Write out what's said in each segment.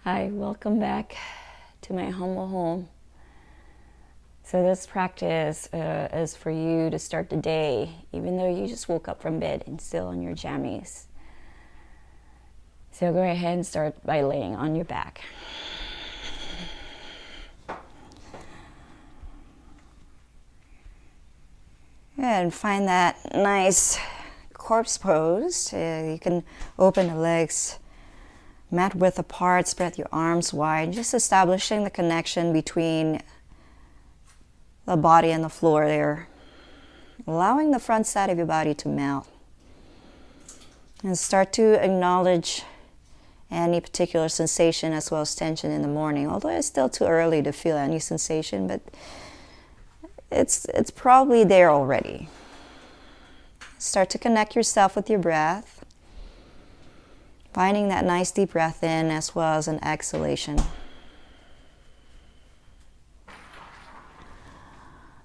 Hi, welcome back to my humble home. So this practice is for you to start the day, even though you just woke up from bed and still on your jammies. So go ahead and start by laying on your back. And find that nice corpse pose. You can open the legs mat width apart, spread your arms wide, just establishing the connection between the body and the floor there. Allowing the front side of your body to melt. And start to acknowledge any particular sensation as well as tension in the morning. Although it's still too early to feel any sensation, but it's probably there already. Start to connect yourself with your breath. Finding that nice deep breath in as well as an exhalation.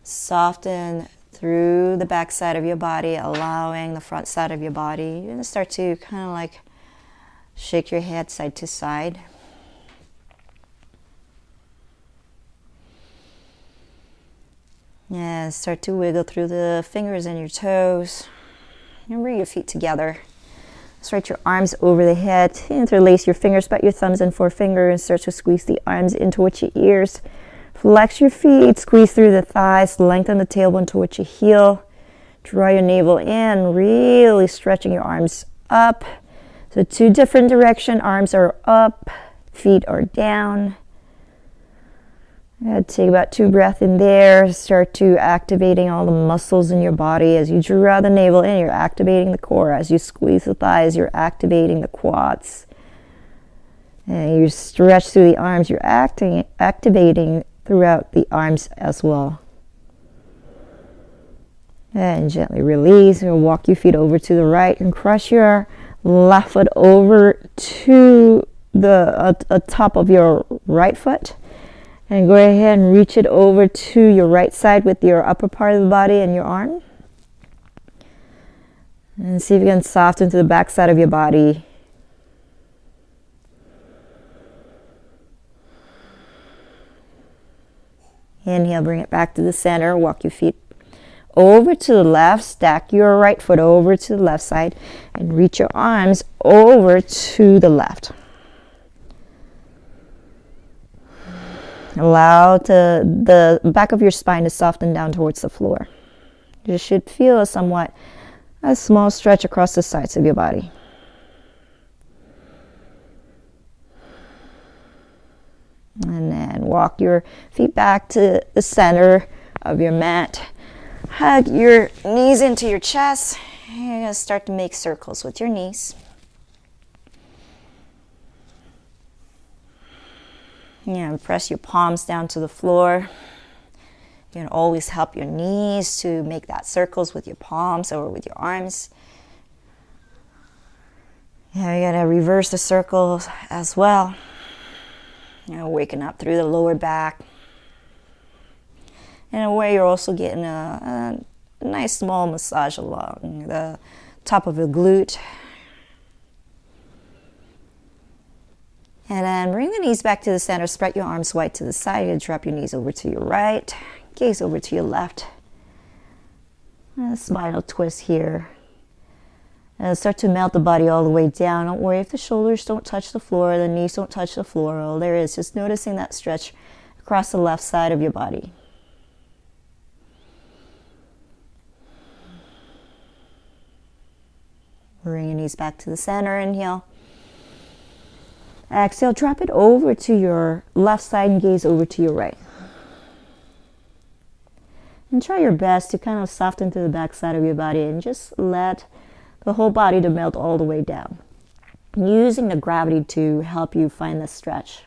Soften through the back side of your body, allowing the front side of your body. You're going to start to kind of like shake your head side to side. And start to wiggle through the fingers and your toes. And bring your feet together. Stretch your arms over the head, interlace your fingers, spread your thumbs and forefingers, start to squeeze the arms in towards your ears. Flex your feet, squeeze through the thighs, lengthen the tailbone towards your heel. Draw your navel in, really stretching your arms up. So two different directions, arms are up, feet are down. Take about 2 breaths in there. Start to activating all the muscles in your body. As you draw the navel in, you're activating the core. As you squeeze the thighs, you're activating the quads. And you stretch through the arms, you're activating throughout the arms as well. And gently release and walk your feet over to the right and cross your left foot over to the top of your right foot. And go ahead and reach it over to your right side with your upper part of the body and your arm. And see if you can soften to the back side of your body. Inhale, bring it back to the center. Walk your feet over to the left. Stack your right foot over to the left side. And reach your arms over to the left. Allow the back of your spine to soften down towards the floor. You should feel a small stretch across the sides of your body. And then walk your feet back to the center of your mat. Hug your knees into your chest. You're going to start to make circles with your knees. Press your palms down to the floor. You can always help your knees to make that circles with your palms or with your arms. You're going to reverse the circles as well. Waking up through the lower back. In a way, you're also getting a nice small massage along the top of your glute. And then bring the knees back to the center. Spread your arms wide to the side. You drop your knees over to your right. Gaze over to your left. And a spinal twist here. And start to melt the body all the way down. Don't worry if the shoulders don't touch the floor, the knees don't touch the floor. All there is just noticing that stretch across the left side of your body. Bring your knees back to the center. Inhale. Exhale, drop it over to your left side and gaze over to your right. And try your best to kind of soften to the back side of your body and just let the whole body to melt all the way down. Using the gravity to help you find the stretch.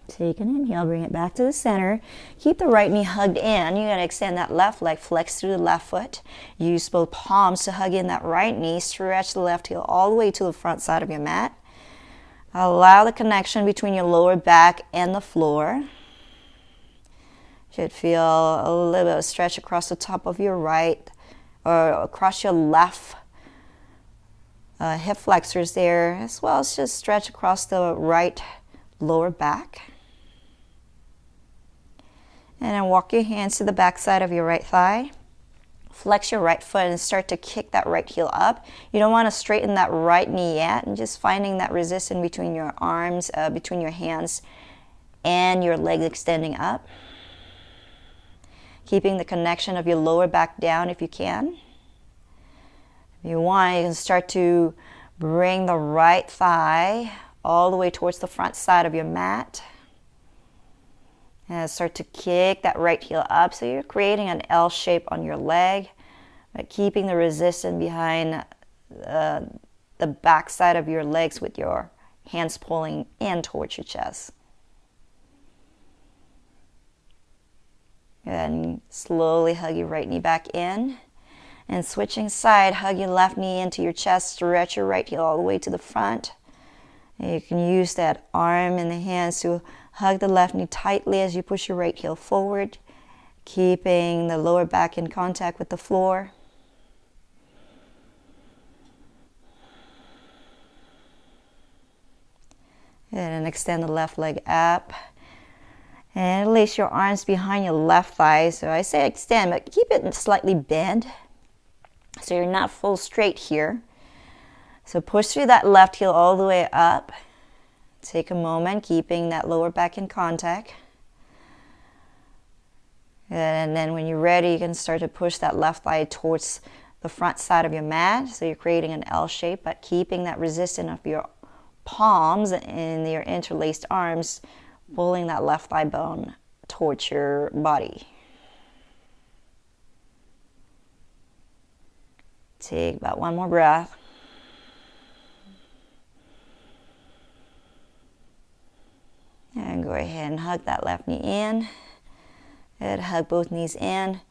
Take an inhale, bring it back to the center. Keep the right knee hugged in. You're going to extend that left leg, flex through the left foot. Use both palms to hug in that right knee. Stretch the left heel all the way to the front side of your mat. Allow the connection between your lower back and the floor. Should feel a little bit of stretch across the top of your right or across your left hip flexors there, as well as just stretch across the right lower back. And then walk your hands to the back side of your right thigh. Flex your right foot and start to kick that right heel up. You don't want to straighten that right knee yet, and just finding that resistance between your arms, between your hands and your legs extending up. Keeping the connection of your lower back down if you can. If you want, you can start to bring the right thigh all the way towards the front side of your mat. And start to kick that right heel up. So you're creating an L shape on your leg, but keeping the resistance behind the back side of your legs with your hands pulling in towards your chest. And slowly hug your right knee back in. And switching side, hug your left knee into your chest, stretch your right heel all the way to the front. And you can use that arm and the hands to hug the left knee tightly as you push your right heel forward, keeping the lower back in contact with the floor. And then extend the left leg up. And lace your arms behind your left thigh. So I say extend, but keep it slightly bent, so you're not full straight here. So push through that left heel all the way up. Take a moment, keeping that lower back in contact. And then when you're ready, you can start to push that left thigh towards the front side of your mat. So you're creating an L shape, but keeping that resistance of your palms and your interlaced arms, pulling that left thigh bone towards your body. Take about one more breath. And go ahead and hug that left knee in. And hug both knees in.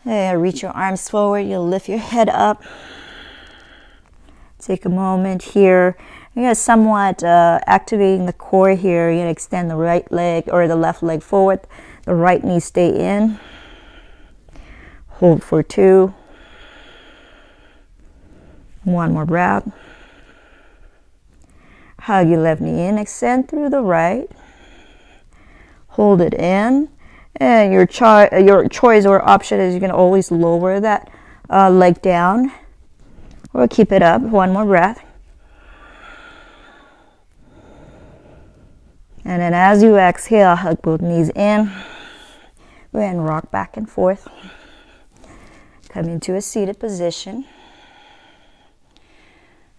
And reach your arms forward. You'll lift your head up. Take a moment here. You're going to somewhat activating the core here. You're going to extend the right leg or the left leg forward. The right knee stay in. Hold for 2. One more breath. Hug your left knee in, extend through the right. Hold it in. And your choice or option is you can always lower that leg down or keep it up. One more breath. And then as you exhale, hug both knees in. Go ahead and rock back and forth. Come into a seated position.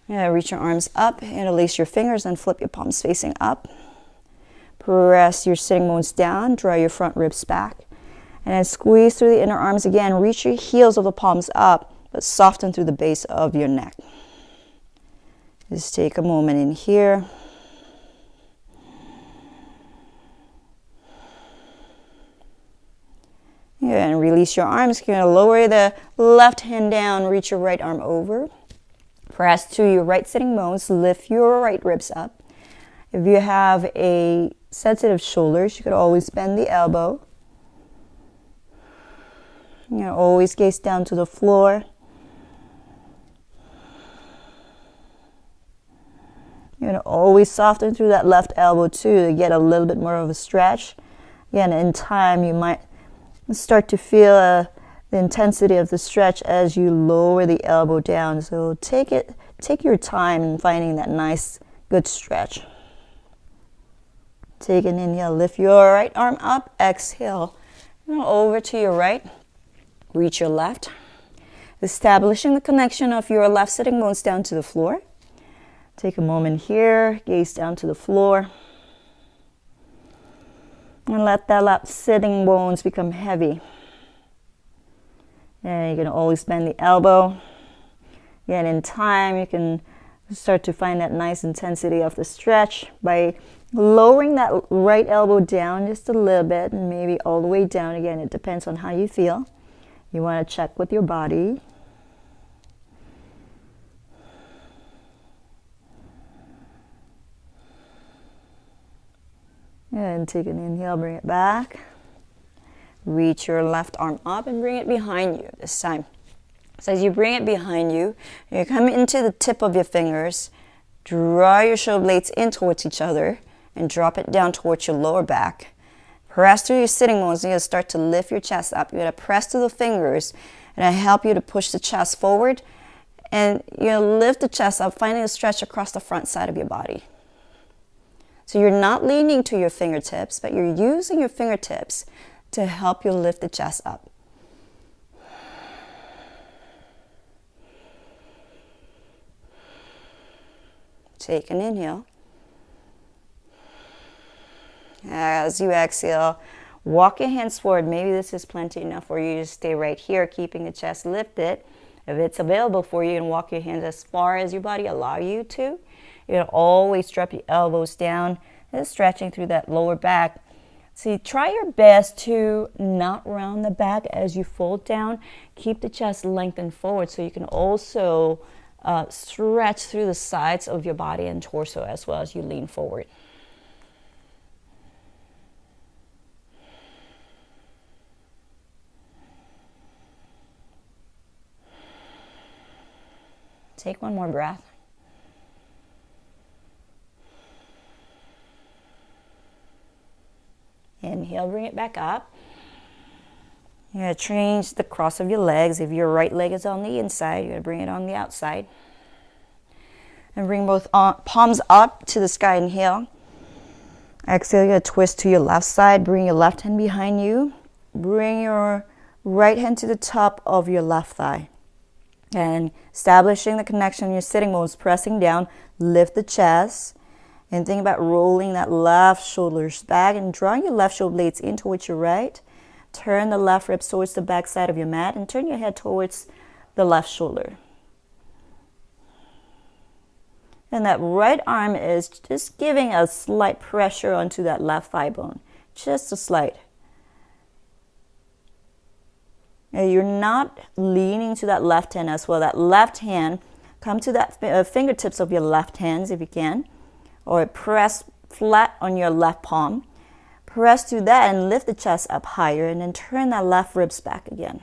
Reach your arms up, interlace your fingers and flip your palms facing up. Press your sitting bones down, draw your front ribs back. And then squeeze through the inner arms again. Reach your heels of the palms up, but soften through the base of your neck. Just take a moment in here. And release your arms. You're going to lower the left hand down, reach your right arm over. Press to your right sitting bones, lift your right ribs up. If you have a sensitive shoulders, you could always bend the elbow. Always gaze down to the floor. You're going to always soften through that left elbow too to get a little bit more of a stretch. Again, in time you might start to feel the intensity of the stretch as you lower the elbow down. So take your time in finding that nice, good stretch. Take an inhale, lift your right arm up, exhale. Over to your right, reach your left. Establishing the connection of your left sitting bones down to the floor. Take a moment here, gaze down to the floor. And let that left sitting bones become heavy. And you can always bend the elbow. Again, in time, you can start to find that nice intensity of the stretch by lowering that right elbow down just a little bit and maybe all the way down. Again, it depends on how you feel. You want to check with your body. And take an inhale, bring it back. Reach your left arm up and bring it behind you this time. So as you bring it behind you, you come into the tip of your fingers, draw your shoulder blades in towards each other, and drop it down towards your lower back. Press through your sitting bones. You're going to start to lift your chest up. You're going to press through the fingers, and I help you to push the chest forward. And you're going to lift the chest up, finding a stretch across the front side of your body. So you're not leaning to your fingertips, but you're using your fingertips to help you lift the chest up. Take an inhale. As you exhale, walk your hands forward. Maybe this is plenty enough for you to stay right here, keeping the chest lifted. If it's available for you, and walk your hands as far as your body allow you to. You're going to always drop your elbows down and stretching through that lower back. See, try your best to not round the back as you fold down. Keep the chest lengthened forward so you can also stretch through the sides of your body and torso as well as you lean forward. Take one more breath. Inhale, bring it back up. You're going to change the cross of your legs. If your right leg is on the inside, you're going to bring it on the outside. And bring both palms up to the sky. Inhale. Exhale, you're going to twist to your left side. Bring your left hand behind you. Bring your right hand to the top of your left thigh. And establishing the connection in your sitting bones, pressing down, lift the chest. And think about rolling that left shoulders back and drawing your left shoulder blades in towards your right. Turn the left ribs towards the back side of your mat and turn your head towards the left shoulder. And that right arm is just giving a slight pressure onto that left thigh bone. Just a slight. And you're not leaning to that left hand as well. That left hand, come to that fingertips of your left hands if you can. Or press flat on your left palm. Press through that and lift the chest up higher and then turn that left ribs back again.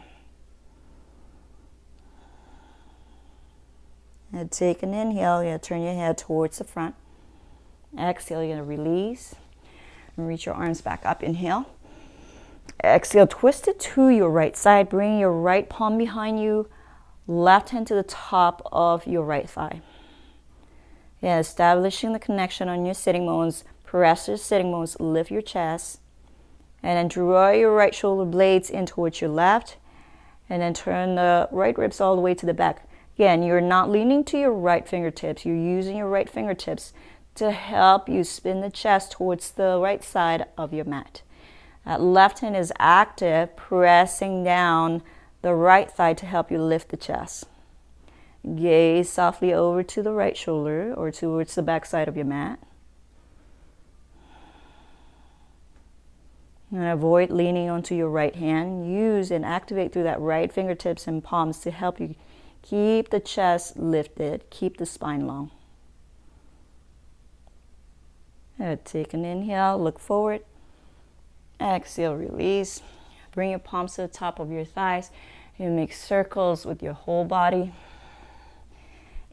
And take an inhale, you're going to turn your head towards the front. Exhale, you're going to release and reach your arms back up. Inhale. Exhale, twist it to your right side. Bring your right palm behind you, left hand to the top of your right thigh. Yeah, establishing the connection on your sitting bones. Press your sitting bones, lift your chest. And then draw your right shoulder blades in towards your left. And then turn the right ribs all the way to the back. Again, you're not leaning to your right fingertips. You're using your right fingertips to help you spin the chest towards the right side of your mat. That left hand is active, pressing down the right thigh to help you lift the chest. Gaze softly over to the right shoulder or towards the back side of your mat. And avoid leaning onto your right hand. Use and activate through that right fingertips and palms to help you keep the chest lifted, keep the spine long. Take an inhale, look forward. Exhale, release. Bring your palms to the top of your thighs. You make circles with your whole body.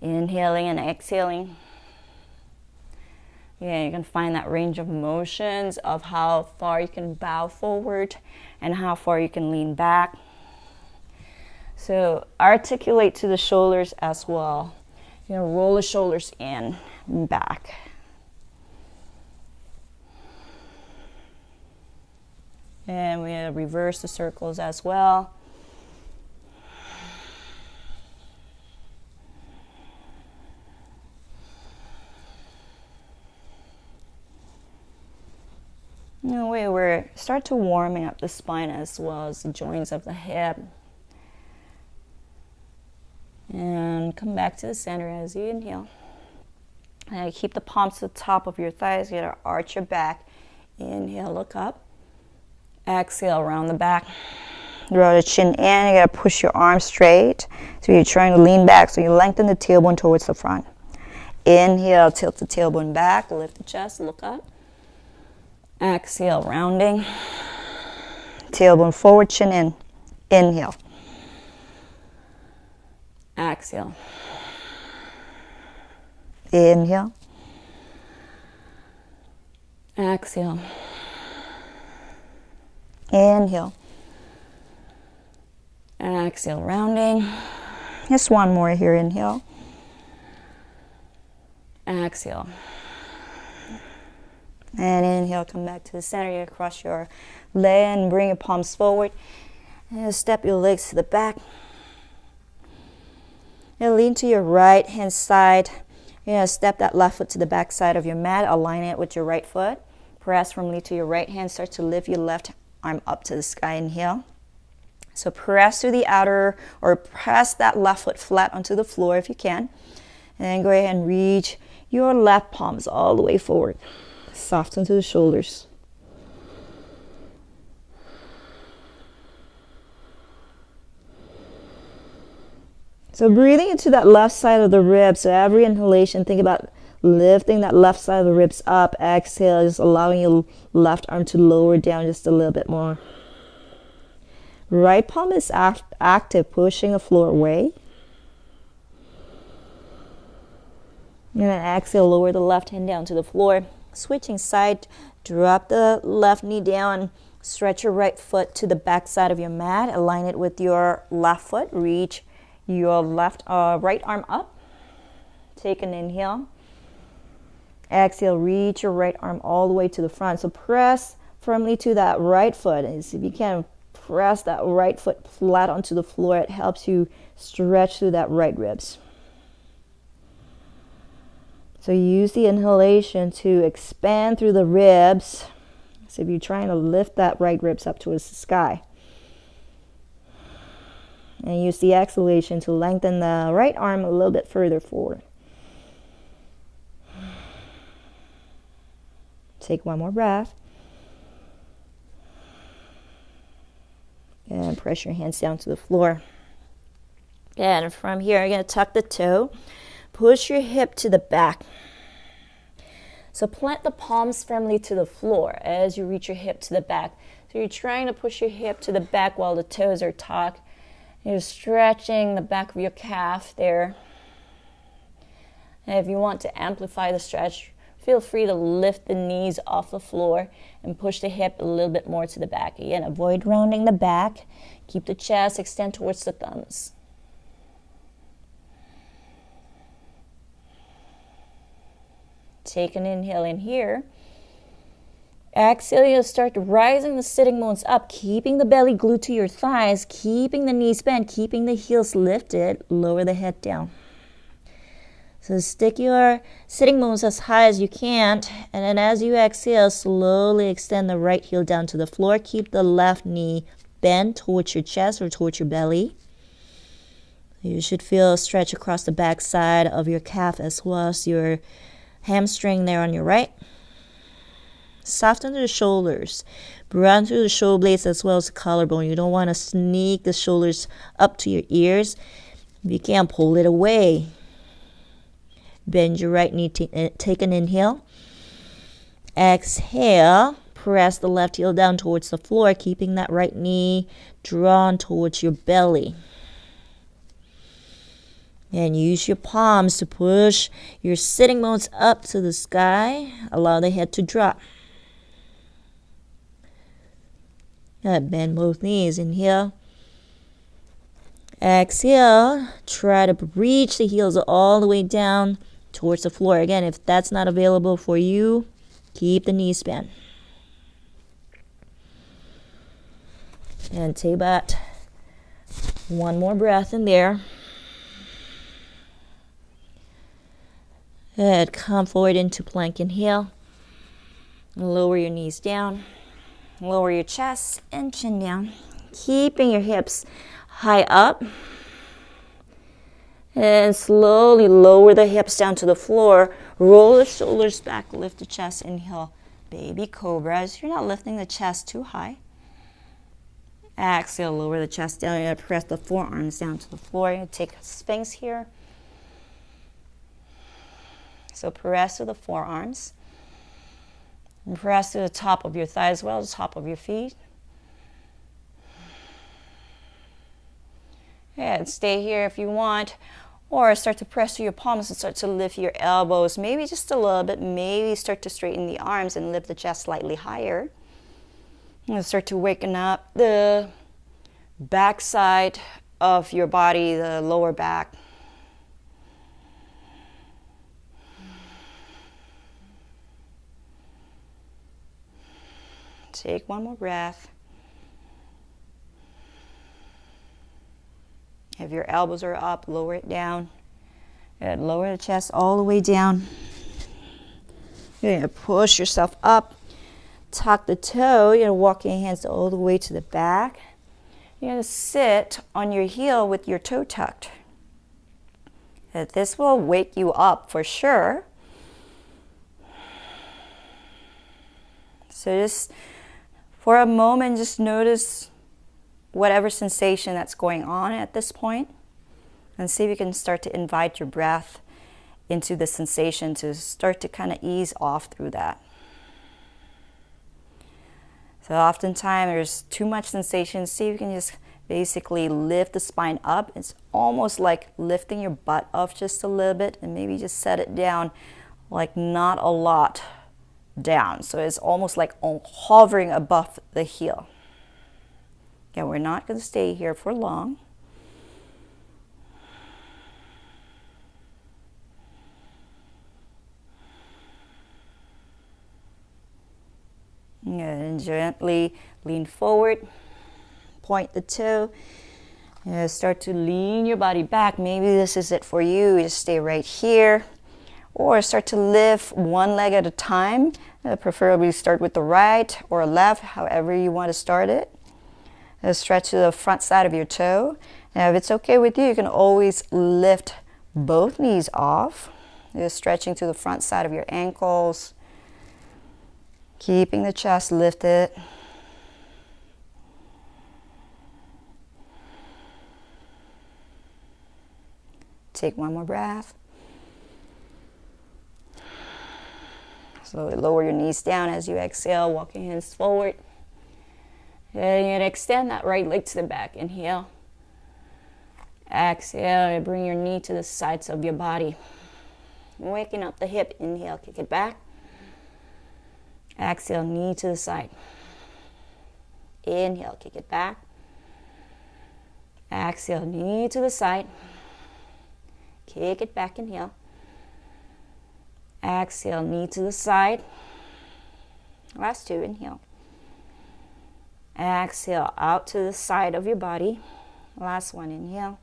Inhaling and exhaling. Yeah, you can find that range of motions of how far you can bow forward and how far you can lean back. So articulate to the shoulders as well. You know, roll the shoulders in and back. And we're going to reverse the circles as well. We start to warming up the spine as well as the joints of the hip. And come back to the center as you inhale. And keep the palms to the top of your thighs. You're going to arch your back. Inhale, look up. Exhale, round the back. Draw the chin in. You got to push your arms straight. So you're trying to lean back. So you lengthen the tailbone towards the front. Inhale, tilt the tailbone back. Lift the chest, look up. Exhale, rounding. tailbone forward, chin in. Inhale. Exhale. Inhale. Exhale. Inhale. Exhale, rounding. Just one more here. Inhale. Exhale. And inhale, come back to the center. You cross your leg and bring your palms forward. And step your legs to the back. And lean to your right hand side. You're going to step that left foot to the back side of your mat. Align it with your right foot. Press firmly to your right hand. Start to lift your left arm up to the sky. Inhale. So press to the outer, or press that left foot flat onto the floor if you can. And then go ahead and reach your left palms all the way forward. Soften to the shoulders. So breathing into that left side of the ribs. So every inhalation, think about lifting that left side of the ribs up. Exhale, just allowing your left arm to lower down just a little bit more. Right palm is active, pushing the floor away. And then exhale, lower the left hand down to the floor. Switching side, drop the left knee down. Stretch your right foot to the back side of your mat. Align it with your left foot. Reach your right arm up. Take an inhale. Exhale, reach your right arm all the way to the front. So press firmly to that right foot. And if you can, press that right foot flat onto the floor. It helps you stretch through that right ribs. So use the inhalation to expand through the ribs. So if you're trying to lift that right ribs up towards the sky. And use the exhalation to lengthen the right arm a little bit further forward. Take one more breath. And press your hands down to the floor. And from here, you're going to tuck the toe. Push your hip to the back. So plant the palms firmly to the floor as you reach your hip to the back. So you're trying to push your hip to the back while the toes are tucked. You're stretching the back of your calf there. And if you want to amplify the stretch, feel free to lift the knees off the floor and push the hip a little bit more to the back. Again, avoid rounding the back. Keep the chest extend towards the thumbs. Take an inhale in here. Exhale, you'll start rising the sitting bones up, keeping the belly glued to your thighs, keeping the knees bent, keeping the heels lifted. Lower the head down. So stick your sitting bones as high as you can, and then as you exhale, slowly extend the right heel down to the floor. Keep the left knee bent towards your chest or towards your belly. You should feel a stretch across the back side of your calf as well as your hamstring there on your right. Soften the shoulders. Run through the shoulder blades as well as the collarbone. You don't want to sneak the shoulders up to your ears. If you can, pull it away. Bend your right knee. Take an inhale. Exhale. Press the left heel down towards the floor, keeping that right knee drawn towards your belly. And use your palms to push your sitting bones up to the sky. Allow the head to drop. Bend both knees. Inhale. Exhale. Try to reach the heels all the way down towards the floor. Again, if that's not available for you, keep the knees bent. And take about one more breath in there. Good. Come forward into plank. Inhale. Lower your knees down. Lower your chest and chin down. Keeping your hips high up. And slowly lower the hips down to the floor. Roll the shoulders back. Lift the chest. Inhale. Baby cobras. You're not lifting the chest too high. Exhale. Lower the chest down. You're going to press the forearms down to the floor. You're going to take a Sphinx here. So press to the forearms. And press to the top of your thighs as well as the top of your feet. And stay here if you want, or start to press through your palms and start to lift your elbows, maybe just a little bit, maybe start to straighten the arms and lift the chest slightly higher. And start to waken up the back side of your body, the lower back. Take one more breath. If your elbows are up, lower it down. And lower the chest all the way down. You're going to push yourself up. Tuck the toe. You're going to walk your hands all the way to the back. You're going to sit on your heel with your toe tucked. And this will wake you up for sure. So just for a moment, just notice whatever sensation that's going on at this point, and see if you can start to invite your breath into the sensation to start to kind of ease off through that. So oftentimes there's too much sensation. See if you can just basically lift the spine up. It's almost like lifting your butt up just a little bit, and maybe just set it down like not a lot down. So it's almost like hovering above the heel. Again, we're not going to stay here for long. And gently lean forward, point the toe, and start to lean your body back. Maybe this is it for you. Just stay right here, or start to lift one leg at a time. Preferably start with the right or left, however you want to start it. Stretch to the front side of your toe. Now, if it's okay with you, you can always lift both knees off. Just stretching to the front side of your ankles. Keeping the chest lifted. Take one more breath. Slowly lower your knees down as you exhale, walk your hands forward. And you're going to extend that right leg to the back. Inhale. Exhale, bring your knee to the sides of your body. Waking up the hip. Inhale, kick it back. Exhale, knee to the side. Inhale, kick it back. Exhale, knee to the side. Kick it back, inhale. Exhale, knee to the side. Last two, inhale. Exhale, out to the side of your body. Last one, inhale.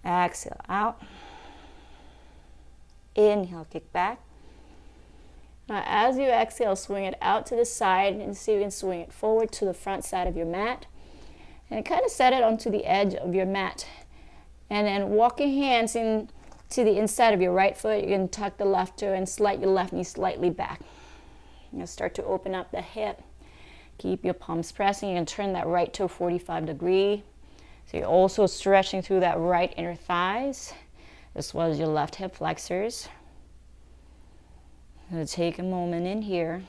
Exhale, out. Inhale, kick back. Now, as you exhale, swing it out to the side and see if you can swing it forward to the front side of your mat. And kind of set it onto the edge of your mat. And then walk your hands in to the inside of your right foot. You can tuck the left toe and slide your left knee slightly back. You'll start to open up the hip. Keep your palms pressing. You can turn that right toe 45 degrees. So you're also stretching through that right inner thighs, as well as your left hip flexors. So take a moment in here,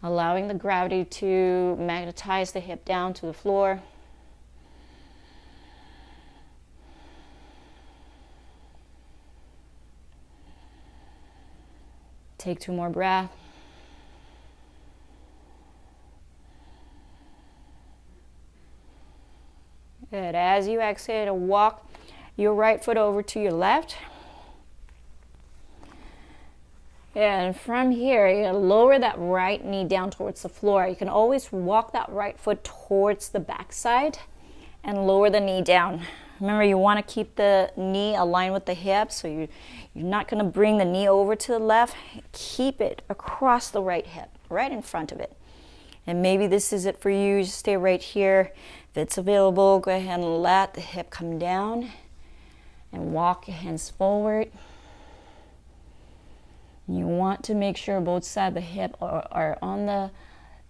allowing the gravity to magnetize the hip down to the floor. Take two more breaths. Good. As you exhale, walk your right foot over to your left. And from here, you're going to lower that right knee down towards the floor. You can always walk that right foot towards the back side and lower the knee down. Remember, you want to keep the knee aligned with the hip, so you're not going to bring the knee over to the left. Keep it across the right hip, right in front of it. And maybe this is it for you. Just stay right here. If it's available, go ahead and let the hip come down and walk your hands forward. You want to make sure both sides of the hip are on the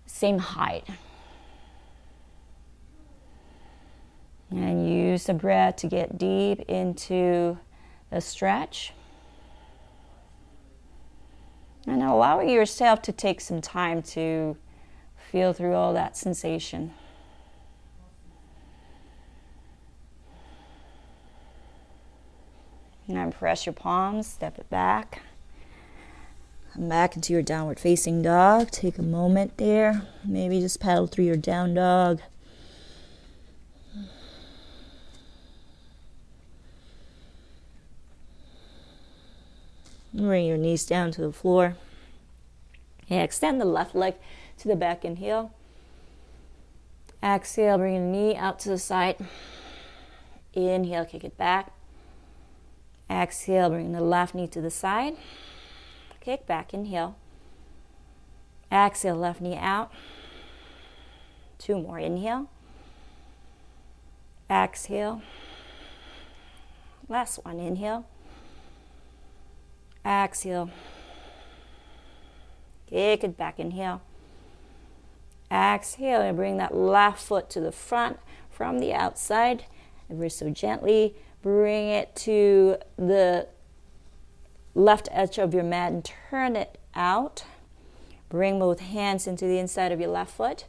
same height. And use the breath to get deep into the stretch. And allowing yourself to take some time to feel through all that sensation. And press your palms, step it back. Come back into your downward facing dog. Take a moment there. Maybe just paddle through your down dog. Bring your knees down to the floor. Yeah, extend the left leg to the back, inhale. Exhale, bring your knee out to the side. Inhale, kick it back. Exhale, bring the left knee to the side. Kick back, inhale. Exhale, left knee out. 2 more, inhale. Exhale. Last one, inhale. Exhale. Kick it back, inhale. Exhale, and bring that left foot to the front from the outside. Ever so gently, bring it to the left edge of your mat and turn it out. Bring both hands into the inside of your left foot.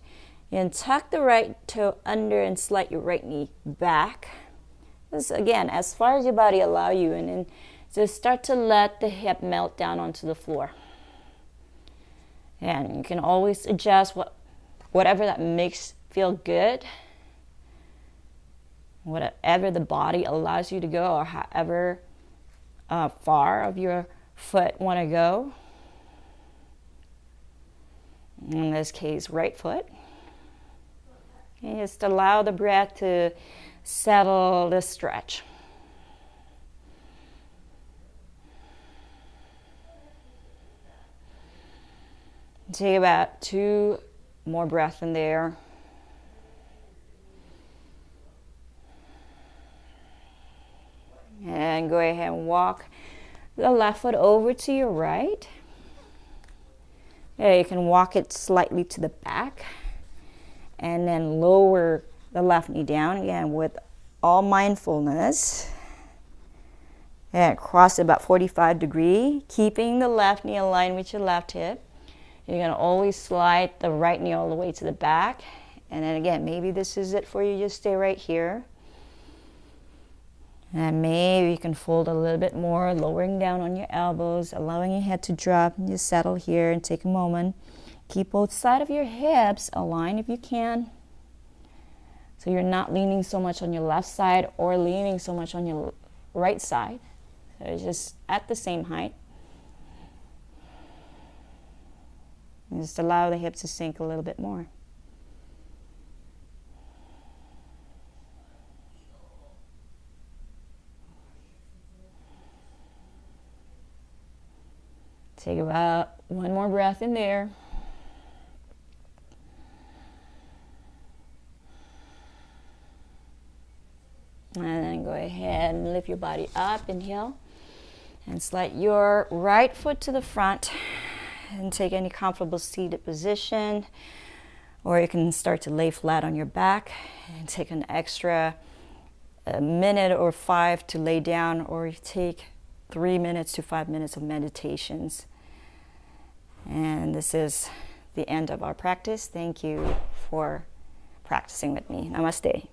And tuck the right toe under and slide your right knee back. This, again, as far as your body allows you. And then just start to let the hip melt down onto the floor. And you can always adjust whatever that makes feel good. Whatever the body allows you to go, or however far of your foot want to go. In this case, right foot. And just allow the breath to settle the stretch. Take about 2 more breaths in there. And go ahead and walk the left foot over to your right. Yeah, you can walk it slightly to the back. And then lower the left knee down again with all mindfulness. And cross it about 45 degrees, keeping the left knee aligned with your left hip. You're going to always slide the right knee all the way to the back. And then again, maybe this is it for you. Just stay right here. And maybe you can fold a little bit more, lowering down on your elbows, allowing your head to drop. And just settle here and take a moment. Keep both sides of your hips aligned if you can. So you're not leaning so much on your left side or leaning so much on your right side. So it's just at the same height. And just allow the hips to sink a little bit more. Take about 1 more breath in there. And then go ahead and lift your body up, inhale. And slide your right foot to the front. And take any comfortable seated position, or you can start to lay flat on your back and take an extra minute or 5 to lay down, or you take 3 minutes to 5 minutes of meditations. And this is the end of our practice. Thank you for practicing with me. Namaste.